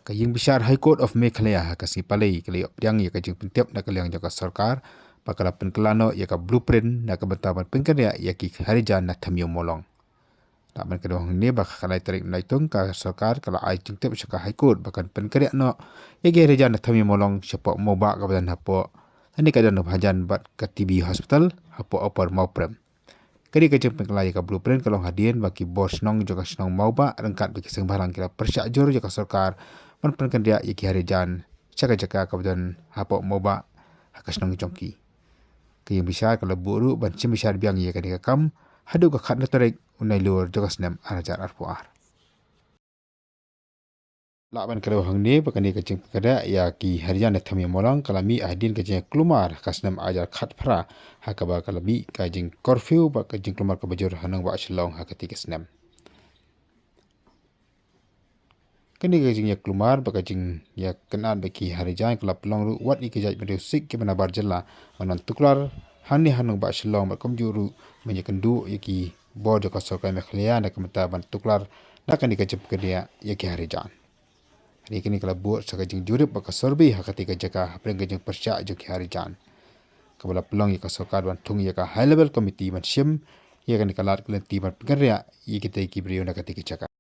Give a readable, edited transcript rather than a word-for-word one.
Kaying Bishar High Court of Meghalaya kasi palay kali opdiang ya kajing pentiap na kaliang jaka sarkar pakala penkelano ya ka blueprint na ka bentaban pengkerja ya ki harijan na thamyo molong. Tak man kedua ni bak kalai tarik naitung ka sarkar kala ai jingtep syaka High Court bakan pengkerja no ya ki harijan na thamyo molong syapa moba ka badan hapo ani kadan hajan bat ka TB hospital hapo opar mauprem. Kadi kajing pengkelai ka blueprint kalau hadian baki bos nong juga senong mauba rengkat baki sengbarang kira persyak jur jaka sarkar man pengkerja ya ki harijan syaka-jaka ka badan hapo moba hakas nong jongki. Kaying Bishar kalau buru ban cim Bishar biang ya kadi kam hadu ka khat na tarik unai lur jogas nem arajar arpuar. Laban kalau hang ni bakani kajing pengkerja ya ki harijan na thamyo molong kalami ahdin kajing kelumar kas nem ajar khat phra hakaba kalami kajing curfew ba kajing kelumar ka bajur hanang ba shlong hakati kas nem. Kini kajing ya kelumar ba kajing ya kenan baki harijan kala pelong ru wat ni kejat berusik ke mana barjela manan tuklar hani hanung ba shlong ba komjuru menyekendu yaki board ka sarkar Meghalaya na kemta ban tuklar na kani kajing pengkerja ya ki harijan. Hari kini kalau buat sekajing jurip baka survey hakati ka jaka hapring kajing persyak joki harijan. Kabala pelong ya ka sarkar ban tung ya ka high level committee ban sim ya kan dikalat kelenti ban pengkerja ya kita ki beriu na kati ka jaka.